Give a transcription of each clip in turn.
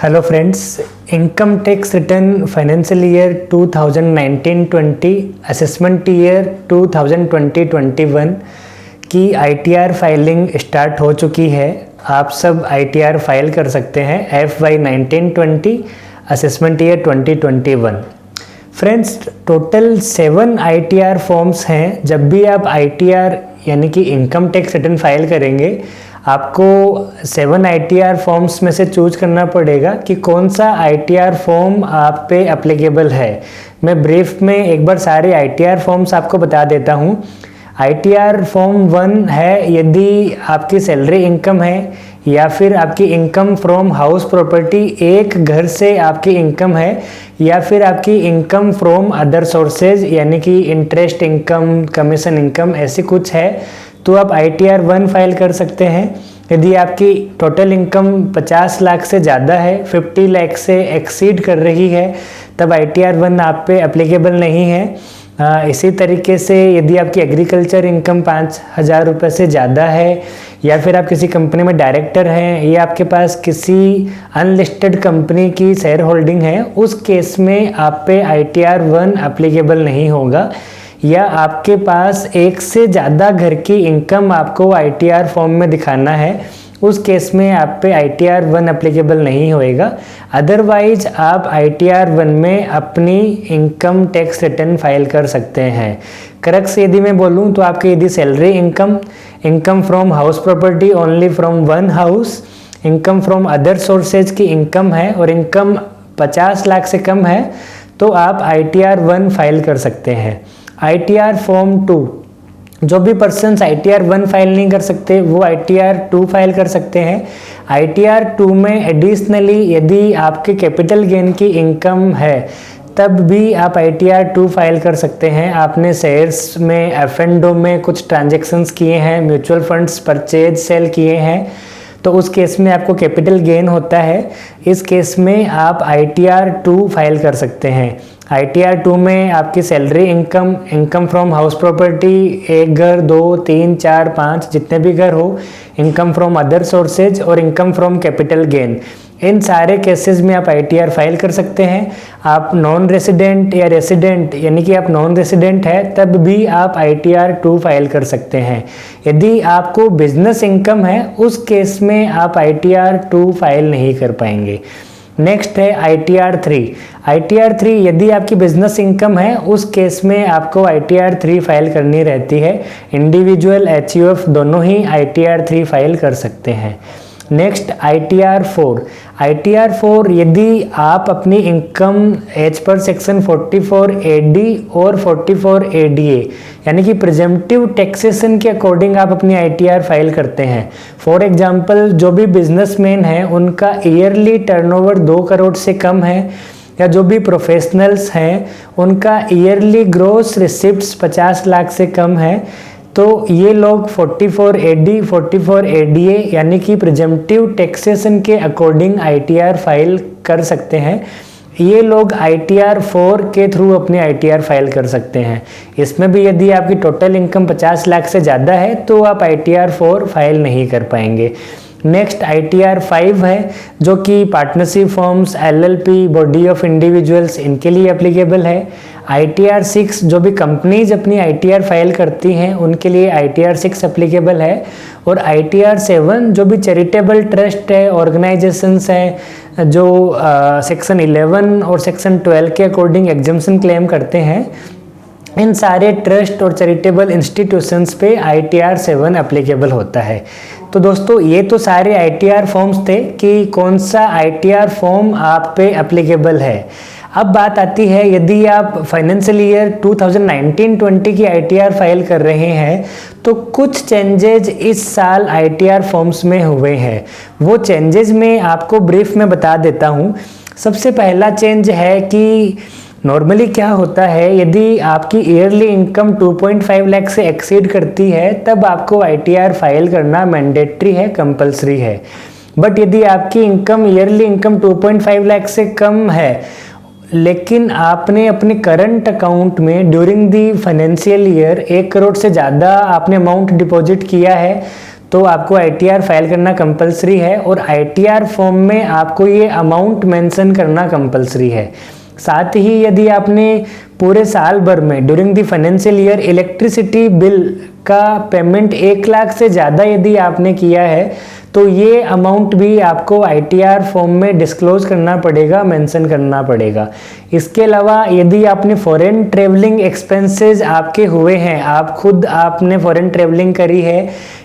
Hello friends, income tax return financial year 2019-20 assessment year 2020-21 की ITR filing start हो चुकी है। आप सब आईटीआर फाइल कर सकते हैं FY 19-20 assessment year 2021। Friends, total 7 ITR forms हैं। जब भी आप आईटीआर यानी कि इनकम टैक्स रिटर्न फाइल करेंगे, आपको 7 आईटीआर फॉर्म्स में से चूज करना पड़ेगा कि कौन सा आईटीआर फॉर्म आप पे एप्लीकेबल है। मैं ब्रीफ में एक बार सारे आईटीआर फॉर्म्स आपको बता देता हूँ। आईटीआर फॉर्म 1 है यदि आपकी सैलरी इनकम है या फिर आपकी इनकम फ्रॉम हाउस प्रॉपर्टी, एक घर से आपकी इनकम है, या फिर आपकी इनकम फ्रॉम अदर सोर्सेज यानी कि इंटरेस्ट इनकम, कमीशन इनकम, ऐसे कुछ है तो आप आईटीआर 1 फाइल कर सकते हैं। यदि आपकी टोटल इनकम 50 लाख से ज़्यादा है, 50 लाख से एक्सीड कर रही है, तब आईटीआर 1 आप पे एप्लीकेबल नहीं है। इसी तरीके से यदि आपकी एग्रीकल्चर इनकम 5,000 रुपये से ज़्यादा है, या फिर आप किसी कंपनी में डायरेक्टर हैं, या आपके पास किसी अनलिस्टेड कंपनी की शेयर होल्डिंग है, उस केस में आप पे आईटीआर 1 एप्लीकेबल नहीं होगा। या आपके पास एक से ज़्यादा घर की इनकम आपको आईटीआर फॉर्म में दिखाना है, उस केस में आप पे आईटीआर 1 एप्लीकेबल नहीं होएगा। अदरवाइज आप आईटीआर 1 में अपनी इनकम टैक्स रिटर्न फाइल कर सकते हैं। करेक्ट से यदि मैं बोलूँ तो आपकी यदि salary income, income from house property only from 1 house, income from other sources की इनकम है और इनकम 50 लाख से कम है, तो आप आईटीआर 1 फाइल कर सकते हैं। आईटीआर फॉर्म 2, जो भी पर्सन्स आईटीआर 1 फाइल नहीं कर सकते वो आईटीआर 2 फाइल कर सकते हैं। आईटीआर 2 में एडिशनली यदि आपके कैपिटल गेन की इनकम है तब भी आप आईटीआर 2 फाइल कर सकते हैं। आपने शेयर्स में, एफ&ओ में कुछ ट्रांजैक्शंस किए हैं, म्यूचुअल फंड्स परचेज सेल किए हैं, तो उस केस में आपको कैपिटल गेन होता है। इस केस में आप आईटीआर 2 फाइल कर सकते हैं। आईटीआर 2 में आपकी salary income, income from house property, एक घर, 2, 3, 4, 5 जितने भी घर हो, इनकम फ्रॉम अदर सोर्सेज और इनकम फ्रॉम कैपिटल गेन, इन सारे केसेस में आप आईटीआर फाइल कर सकते हैं। आप नॉन रेसिडेंट या रेसिडेंट यानी कि आप नॉन रेसिडेंट है तब भी आप आईटीआर 2 फाइल कर सकते हैं। यदि आपको बिजनेस इनकम है उस केस में आप आईटीआर 2 फाइल नहीं कर पाएंगे। नेक्स्ट है आईटीआर 3। आईटीआर 3 यदि आपकी बिजनेस इनकम है उस केस में आपको आईटीआर 3 फाइल करनी रहती है। इंडिविजुअल, HUF दोनों ही आईटीआर 3 फाइल कर सकते हैं। Next ITR 4। आईटीआर 4 यदि आप अपनी income as per section 44AD और 44ADA यानी कि प्रिजम्पटिव टैक्सेशन के अकॉर्डिंग आप अपनी आईटीआर फाइल करते हैं। फॉर एग्जांपल, जो भी बिजनेसमैन हैं उनका ईयरली टर्नओवर 2 करोड़ से कम है, या जो भी प्रोफेशनल्स हैं उनका ईयरली ग्रॉस रिसिप्ट्स 50 लाख से कम है, तो ये लोग 44AD, 44ADA यानी कि प्रिजम्पटिव टैक्सेशन के अकॉर्डिंग आईटीआर फाइल कर सकते हैं। ये लोग आईटीआर 4 के थ्रू अपनी आईटीआर फाइल कर सकते हैं। इसमें भी यदि आपकी टोटल इनकम 50 लाख से ज़्यादा है तो आप आईटीआर 4 फाइल नहीं कर पाएंगे। नेक्स्ट आईटीआर 5 है जो कि partnership forms, LLP, body of individuals, इनके लिए एप्लीकेबल है। आईटीआर 6 जो भी कंपनीज अपनी आईटीआर फाइल करती हैं उनके लिए आईटीआर 6 एप्लीकेबल है। और आईटीआर 7 जो भी चैरिटेबल ट्रस्ट है, ऑर्गेनाइजेशंस हैं जो सेक्शन 11 और सेक्शन 12 के अकॉर्डिंग एग्जम्पशन क्लेम करते हैं, इन सारे ट्रस्ट और चैरिटेबल इंस्टीट्यूशंस पे आईटीआर 7 एप्लीकेबल होता है। तो दोस्तों, ये तो सारे आईटीआर फॉर्म्स थे कि कौन सा आईटीआर फॉर्म आप पे एप्लीकेबल है। अब बात आती है, यदि आप फाइनेंशियल ईयर 2019-20 की आईटीआर फाइल कर रहे हैं तो कुछ चेंजेज इस साल आईटीआर फॉर्म्स में हुए हैं। वो चेंजेस मैं आपको ब्रीफ में बता देता हूँ। सबसे पहला चेंज है कि नॉर्मली क्या होता है, यदि आपकी ईयरली इनकम 2.5 लाख से एक्सीड करती है तब आपको आईटीआर फाइल करना मैंडेटरी है, कंपलसरी है। बट यदि आपकी इनकम, ईयरली इनकम 2.5 लाख से कम है लेकिन आपने अपने करंट अकाउंट में during the financial year 1 crore से ज़्यादा आपने अमाउंट डिपॉजिट किया है, तो आपको ITR फाइल करना कंपलसरी है और ITR फॉर्म में आपको ये अमाउंट मेंशन करना कंपलसरी है। साथ ही यदि आपने पूरे साल भर में during the financial year electricity bill का पेमेंट 1 लाख से ज़्यादा यदि आपने किया है तो ये अमाउंट भी आपको ITR फॉर्म में डिस्क्लोज करना पड़ेगा, मेंशन करना पड़ेगा। इसके अलावा यदि आपने फॉरेन ट्रेवलिंग एक्सपेंसेस आपके हुए हैं, आपने फॉरेन ट्रेवलिंग करी है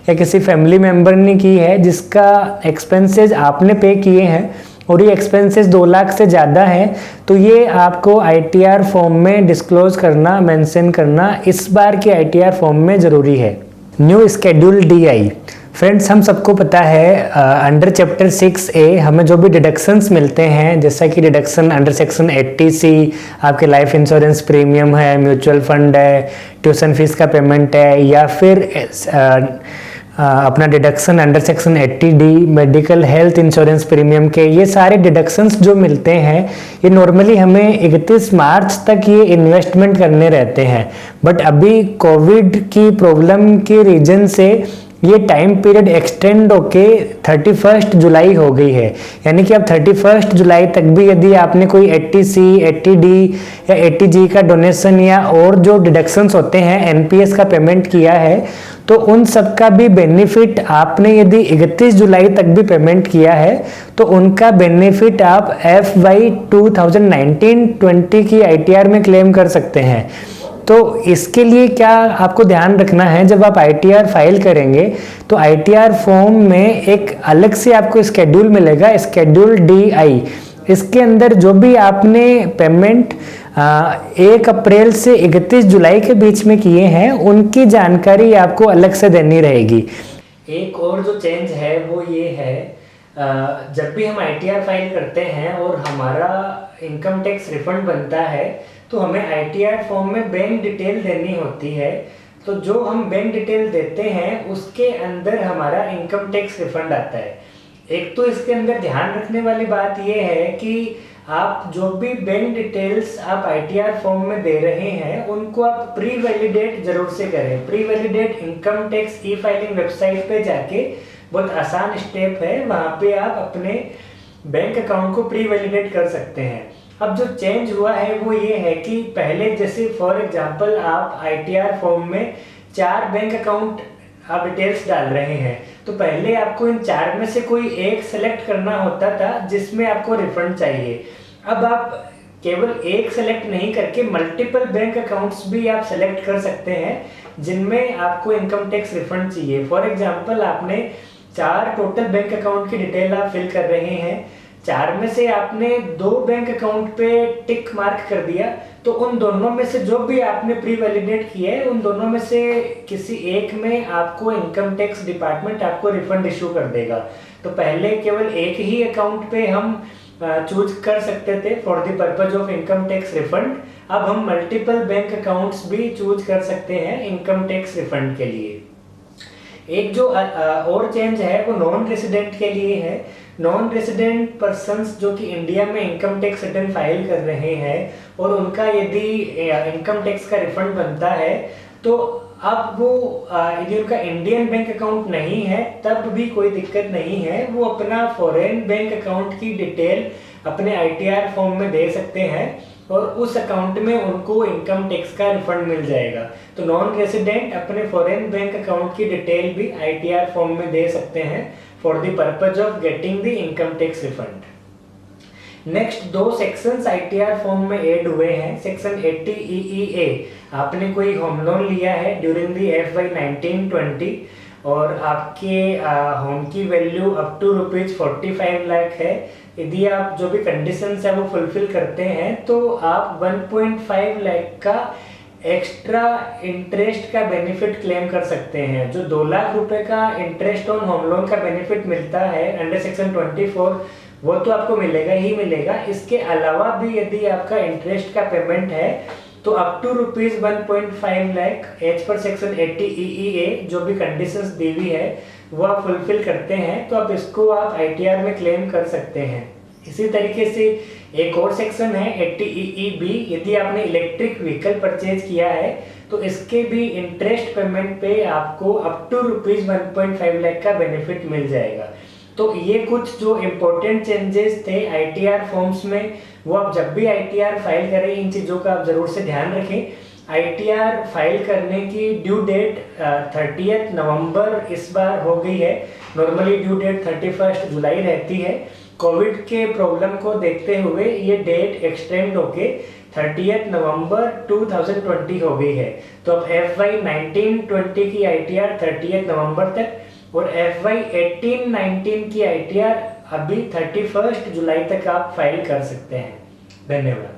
या किसी फैमिली मेम्बर ने की है जिसका एक्सपेंसेस आपने पे किए हैं और ये एक्सपेंसेस 2 लाख से ज़्यादा है, तो ये आपको ITR फॉर्म में डिस्क्लोज करना, मेंशन करना इस बार के ITR फॉर्म में ज़रूरी है। New schedule DI। फ्रेंड्स, हम सबको पता है अंडर चैप्टर 6A हमें जो भी डिडक्शंस मिलते हैं, जैसा कि डिडक्शन अंडर सेक्शन 80C आपके लाइफ इंश्योरेंस प्रीमियम है, म्यूचुअल फंड है, ट्यूशन फीस का पेमेंट है, या फिर अपना deduction under section 80D medical health insurance premium के, ये सारे डिडक्शंस जो मिलते हैं ये नॉर्मली हमें 31 मार्च तक ये इन्वेस्टमेंट करने रहते हैं। बट अभी कोविड की प्रॉब्लम के रीजन से ये टाइम पीरियड एक्सटेंड होके 31 जुलाई हो गई है, यानी कि अब 31 जुलाई तक भी यदि आपने कोई 80C, 80D या 80G का डोनेशन या और जो डिडक्शंस होते हैं NPS का पेमेंट किया है, तो उन सब का भी बेनिफिट आपने यदि 31 जुलाई तक भी पेमेंट किया है तो उनका बेनिफिट आप FY 2019-20 की ITR में क्लेम कर सकते हैं। तो इसके लिए क्या आपको ध्यान रखना है, जब आप ITR फाइल करेंगे तो ITR फॉर्म में एक अलग से आपको स्केड्यूल मिलेगा, स्केड्यूल DI। इसके अंदर जो भी आपने पेमेंट 1 अप्रैल से 31 जुलाई के बीच में किए हैं उनकी जानकारी आपको अलग से देनी रहेगी। एक और जो चेंज है वो ये है, जब भी हम ITR फाइल करते हैं और हमारा इनकम टैक्स रिफंड बनता है तो हमें ITR फॉर्म में बैंक डिटेल देनी होती है। तो जो हम बैंक डिटेल देते हैं उसके अंदर हमारा इनकम टैक्स रिफंड आता है। एक तो इसके अंदर ध्यान रखने वाली बात यह है कि आप जो भी बैंक डिटेल्स आप ITR फॉर्म में दे रहे हैं उनको आप प्री वैलिडेट जरूर से करें। Pre validate income tax e filing website पे जाके बहुत आसान स्टेप है, वहाँ पे आप अपने बैंक अकाउंट को प्री वैलिडेट कर सकते हैं। अब जो चेंज हुआ है वो ये है कि पहले जैसे फॉर एग्जांपल आप ITR फॉर्म में 4 बैंक अकाउंट आप डिटेल्स डाल रहे हैं, तो पहले आपको इन 4 में से कोई एक सेलेक्ट करना होता था जिसमें आपको रिफंड चाहिए। अब आप केवल एक सेलेक्ट नहीं करके मल्टीपल बैंक अकाउंट्स भी आप सेलेक्ट कर सकते हैं जिनमें आपको इनकम टैक्स रिफंड चाहिए। फॉर एग्जांपल आपने 4 टोटल बैंक अकाउंट की डिटेल आप फिल कर रहे हैं, 4 में से आपने 2 बैंक अकाउंट पे टिक मार्क कर दिया, तो उन दोनों में से जो भी आपने प्री वैलिडेट किया है उन दोनों में से किसी एक में आपको इनकम टैक्स डिपार्टमेंट आपको रिफंड इशू कर देगा। तो पहले केवल एक ही अकाउंट पे हम चूज कर सकते थे for the purpose of income tax refund, अब हम मल्टीपल बैंक अकाउंट्स भी चूज कर सकते हैं इनकम टैक्स रिफंड के लिए। एक जो और चेंज है वो नॉन रेसिडेंट के लिए है। नॉन रेसिडेंट पर्सन्स जो कि इंडिया में इनकम टैक्स रिटर्न फाइल कर रहे हैं और उनका यदि इनकम टैक्स का रिफंड बनता है तो अब वो यदि उनका इंडियन बैंक अकाउंट नहीं है तब भी कोई दिक्कत नहीं है, वो अपना फॉरेन बैंक अकाउंट की डिटेल अपने ITR फॉर्म में दे सकते हैं और उस अकाउंट में उनको इनकम टैक्स का रिफंड मिल जाएगा। तो नॉन रेसिडेंट अपने फॉरेन बैंक अकाउंट की डिटेल भी ITR फॉर्म में दे सकते हैं for the purpose of getting the income tax refund. Next 2 sections ITR form में ऐड हुए हैं। सेक्शन 80 EEA, आपने कोई होम लोन लिया है ड्यूरिंग द FY 1920 और आपके होम की वैल्यू अप टू ₹45 लाख है, यदि आप जो भी कंडीशंस है वो फुलफिल करते हैं तो आप 1.5 लाख का एक्स्ट्रा इंटरेस्ट का बेनिफिट क्लेम कर सकते हैं। जो 2 लाख रुपए का इंटरेस्ट ऑन होम लोन का बेनिफिट मिलता है अंडर सेक्शन 24 वो तो आपको मिलेगा ही मिलेगा। इसके अलावा भी यदि आपका इंटरेस्ट का पेमेंट है तो up to ₹1.5 lakh as per section 80 EEA जो भी कंडीशंस दी हुई है वो आप फुलफिल करते हैं तो आप इसको आप ITR में क्लेम कर सकते हैं। इसी तरीके से एक और सेक्शन है 80EEB, यदि आपने इलेक्ट्रिक व्हीकल परचेज किया है तो इसके भी इंटरेस्ट पेमेंट पे आपको अप टू ₹1.5 लाख का बेनिफिट मिल जाएगा। तो ये कुछ जो इम्पोर्टेंट चेंजेस थे ITR फॉर्म्स में, वो आप जब भी ITR फाइल करें इन चीज़ों का आप ज़रूर से ध्यान रखें। ITR फाइल करने की ड्यू डेट 30 नवंबर इस बार हो गई है। नॉर्मली ड्यू डेट 31 जुलाई रहती है। कोविड के प्रॉब्लम को देखते हुए ये डेट एक्सटेंड होके 30 नवंबर 2020 हो गई है। तो अब FY 19-20 की ITR 30 नवंबर तक और FY 18-19 की ITR अभी 31 जुलाई तक आप फाइल कर सकते हैं। धन्यवाद।